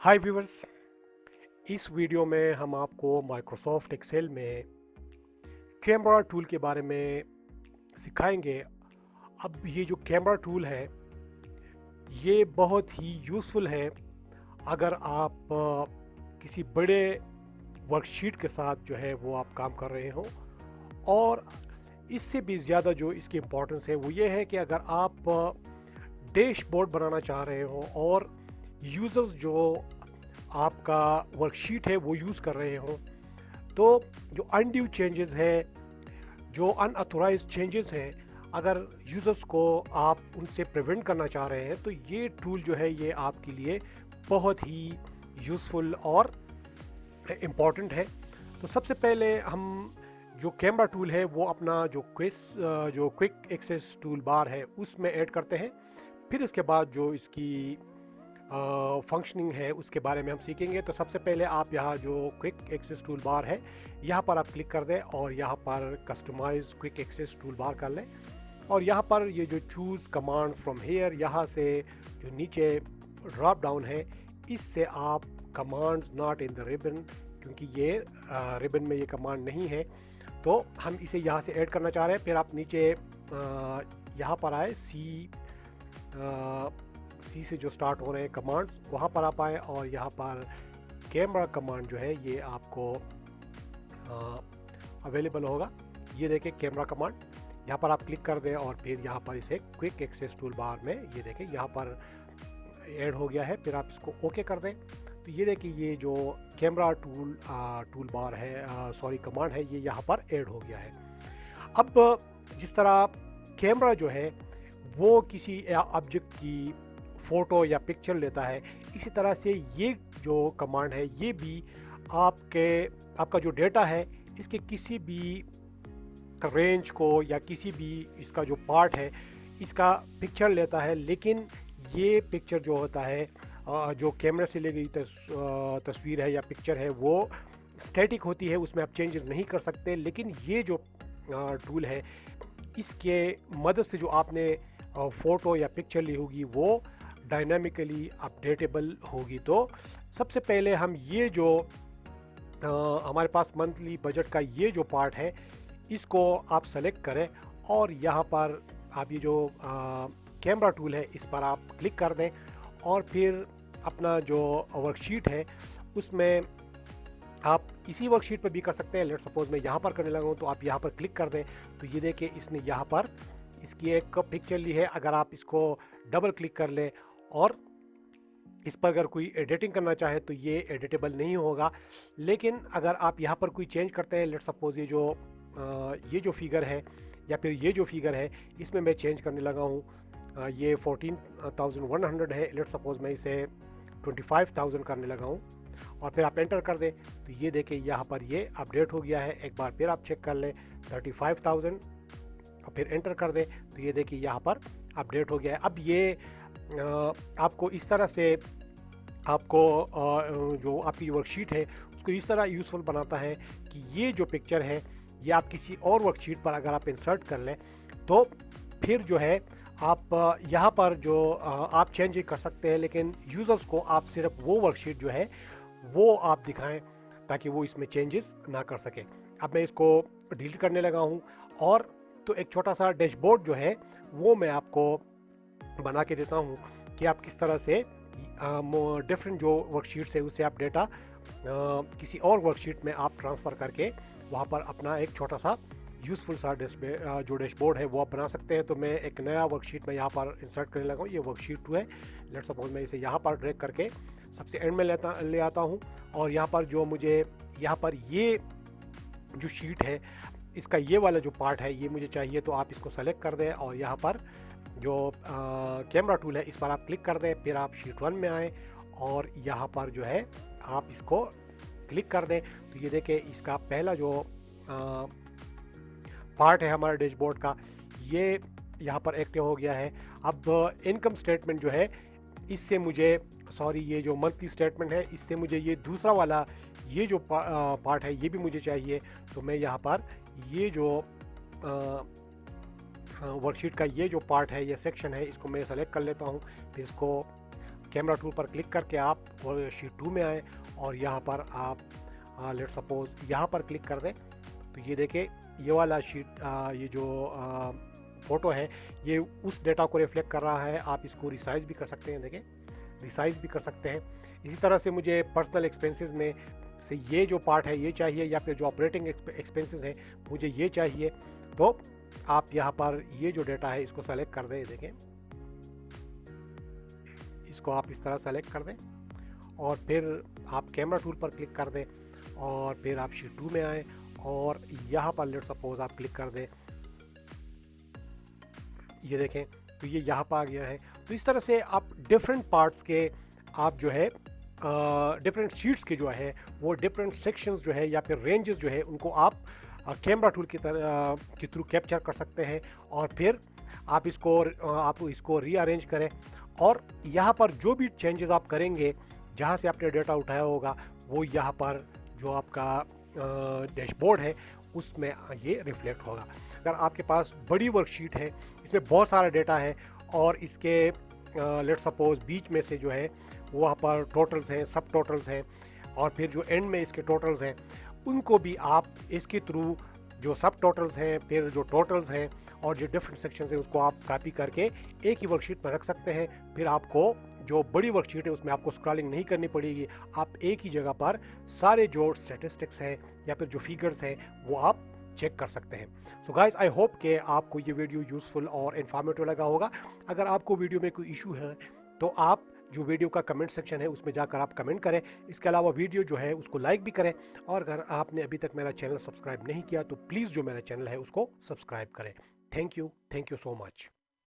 हाय viewers. इस video में हम आपको माइक्रोसॉफ्ट एक्सेल में कैमरा टूल के बारे में सिखाएंगे। अब ये जो कैमरा टूल है ये बहुत ही यूज़फुल है अगर आप किसी बड़े वर्कशीट के साथ जो है वो आप काम कर रहे हो। और इससे भी ज़्यादा जो इसकी इम्पोर्टेंस है वो ये है कि अगर आप डैशबोर्ड बनाना चाह रहे हो और यूज़र्स जो आपका वर्कशीट है वो यूज़ कर रहे हो, तो जो अनड्यू चेंजेस है, जो अनऑथोराइज्ड चेंजेस हैं, अगर यूज़र्स को आप उनसे प्रिवेंट करना चाह रहे हैं तो ये टूल जो है ये आपके लिए बहुत ही यूज़फुल और इम्पॉर्टेंट है। तो सबसे पहले हम जो कैमरा टूल है वो अपना जो क्विक एक्सेस टूल बार है उसमें ऐड करते हैं। फिर इसके बाद जो इसकी फंक्शनिंग है उसके बारे में हम सीखेंगे। तो सबसे पहले आप यहाँ जो क्विक एक्सेस टूल बार है यहाँ पर आप क्लिक कर दें और यहाँ पर customize quick access toolbar कर लें। और यहाँ पर ये जो चूज़ कमांड फ्रॉम हेयर, यहाँ से जो नीचे ड्रॉप डाउन है इससे आप commands not in the ribbon, क्योंकि ये रिबन में ये कमांड नहीं है तो हम इसे यहाँ से ऐड करना चाह रहे हैं। फिर आप नीचे यहाँ पर आए सी से जो स्टार्ट हो रहे हैं कमांड्स वहाँ पर आप आए और यहाँ पर कैमरा कमांड जो है ये आपको अवेलेबल होगा। ये देखें कैमरा कमांड, यहाँ पर आप क्लिक कर दें और फिर यहाँ पर इसे क्विक एक्सेस टूल बार में ये देखें यहाँ पर ऐड हो गया है। फिर आप इसको ओके कर दें तो ये देखिए ये जो कैमरा टूल बार है, सॉरी कमांड है, ये यहाँ पर ऐड हो गया है। अब जिस तरह कैमरा जो है वो किसी ऑब्जेक्ट की फ़ोटो या पिक्चर लेता है, इसी तरह से ये जो कमांड है ये भी आपका जो डेटा है इसके किसी भी रेंज को या किसी भी इसका जो पार्ट है इसका पिक्चर लेता है। लेकिन ये पिक्चर जो होता है, जो कैमरे से ली गई तस्वीर है या पिक्चर है वो स्टैटिक होती है, उसमें आप चेंजेस नहीं कर सकते। लेकिन ये जो टूल है इसके मदद से जो आपने फ़ोटो या पिक्चर ली होगी वो डायनामिकली अपडेटेबल होगी। तो सबसे पहले हम ये जो हमारे पास मंथली बजट का ये जो पार्ट है इसको आप सेलेक्ट करें और यहाँ पर आप ये जो कैमरा टूल है इस पर आप क्लिक कर दें और फिर अपना जो वर्कशीट है उसमें आप इसी वर्कशीट पर भी कर सकते हैं। लेट सपोज मैं यहाँ पर करने लगा हूँ तो आप यहाँ पर क्लिक कर दें तो ये देखिए इसने यहाँ पर इसकी एक पिक्चर ली है। अगर आप इसको डबल क्लिक कर लें और इस पर अगर कोई एडिटिंग करना चाहे तो ये एडिटेबल नहीं होगा। लेकिन अगर आप यहाँ पर कोई चेंज करते हैं, लेट सपोज ये जो फिगर है या फिर ये जो फिगर है इसमें मैं चेंज करने लगा हूँ, ये 14,100 है, लेट सपोज मैं इसे 25,000 करने लगा हूँ और फिर आप एंटर कर दें तो ये देखें यहाँ पर ये अपडेट हो गया है। एक बार फिर आप चेक कर लें 35,000 और फिर एंटर कर दें तो ये देखिए यहाँ पर अपडेट हो गया है। अब ये आपको इस तरह से आपको जो आपकी वर्कशीट है उसको इस तरह यूज़फुल बनाता है कि ये जो पिक्चर है ये आप किसी और वर्कशीट पर अगर आप इंसर्ट कर लें तो फिर जो है आप यहाँ पर जो आप चेंज कर सकते हैं, लेकिन यूज़र्स को आप सिर्फ वो वर्कशीट जो है वो आप दिखाएं ताकि वो इसमें चेंजेस ना कर सकें। अब मैं इसको डिलीट करने लगा हूँ और तो एक छोटा सा डैशबोर्ड जो है वो मैं आपको बना के देता हूँ कि आप किस तरह से डिफरेंट जो वर्कशीट्स है उससे आप डेटा किसी और वर्कशीट में आप ट्रांसफ़र करके वहाँ पर अपना एक छोटा सा यूज़फुल सा जो डैशबोर्ड है वो आप बना सकते हैं। तो मैं एक नया वर्कशीट में यहाँ पर इंसर्ट करने लगा हूँ, ये वर्कशीट 2 है। लेट सपोज मैं इसे यहाँ पर ड्रैग करके सबसे एंड में ले आता हूँ और यहाँ पर जो मुझे यहाँ पर ये जो शीट है इसका ये वाला जो पार्ट है ये मुझे चाहिए तो आप इसको सेलेक्ट कर दें और यहाँ पर जो कैमरा टूल है इस पर आप क्लिक कर दें। फिर आप शीट 1 में आएँ और यहाँ पर जो है आप इसको क्लिक कर दें तो ये देखें इसका पहला जो पार्ट है हमारे डैशबोर्ड का ये यहाँ पर एक्टिव हो गया है। अब इनकम स्टेटमेंट जो है इससे मुझे ये जो मंथली स्टेटमेंट है इससे मुझे ये दूसरा वाला ये जो पार्ट है ये भी मुझे चाहिए। तो मैं यहाँ पर ये जो वर्कशीट का ये जो पार्ट है, ये सेक्शन है, इसको मैं सेलेक्ट कर लेता हूँ। फिर इसको कैमरा टूल पर क्लिक करके आप शीट 2 में आए और यहाँ पर आप लेट सपोज यहाँ पर क्लिक कर दें तो ये देखें ये वाला शीट ये जो फ़ोटो है ये उस डेटा को रिफ्लेक्ट कर रहा है। आप इसको रिसाइज भी कर सकते हैं, देखें रिसाइज भी कर सकते हैं। इसी तरह से मुझे पर्सनल एक्सपेंसेस में से ये जो पार्ट है ये चाहिए या फिर जो ऑपरेटिंग एक्सपेंसेस है मुझे ये चाहिए, तो आप यहाँ पर ये जो डेटा है इसको सेलेक्ट कर दें। देखें इसको आप इस तरह सेलेक्ट कर दें और फिर आप कैमरा टूल पर क्लिक कर दें और फिर आप शीट 2 में आए और यहाँ पर लेट सपोज आप क्लिक कर दें, ये देखें तो ये यहाँ पर आ गया है। तो इस तरह से आप डिफरेंट पार्ट्स के आप जो है डिफरेंट शीट्स के जो है वो डिफरेंट सेक्शंस जो है या फिर रेंजेस जो है उनको आप कैमरा टूल की तरह के थ्रू कैप्चर कर सकते हैं और फिर आप इसको रीअरेंज करें और यहाँ पर जो भी चेंजेस आप करेंगे जहाँ से आपने डेटा उठाया होगा वो यहाँ पर जो आपका डैशबोर्ड है उसमें ये रिफ्लेक्ट होगा। अगर आपके पास बड़ी वर्कशीट है इसमें बहुत सारा डेटा है और इसके लेट सपोज बीच में से जो है वहाँ पर टोटल्स हैं, सब टोटल्स हैं और फिर जो एंड में इसके टोटल्स हैं उनको भी आप इसके थ्रू जो सब टोटल्स हैं फिर जो टोटल्स हैं और जो डिफरेंट सेक्शंस हैं उसको आप कॉपी करके एक ही वर्कशीट में रख सकते हैं। फिर आपको जो बड़ी वर्कशीट है उसमें आपको स्क्रॉलिंग नहीं करनी पड़ेगी, आप एक ही जगह पर सारे जो स्टैटिस्टिक्स हैं या फिर जो फिगर्स हैं वो आप चेक कर सकते हैं। सो गाइस आई होप कि आपको ये वीडियो यूज़फुल और इन्फॉर्मेटिव लगा होगा। अगर आपको वीडियो में कोई इशू है तो आप जो वीडियो का कमेंट सेक्शन है उसमें जाकर आप कमेंट करें। इसके अलावा वीडियो जो है उसको लाइक भी करें और अगर आपने अभी तक मेरा चैनल सब्सक्राइब नहीं किया तो प्लीज़ जो मेरा चैनल है उसको सब्सक्राइब करें। Thank you so much.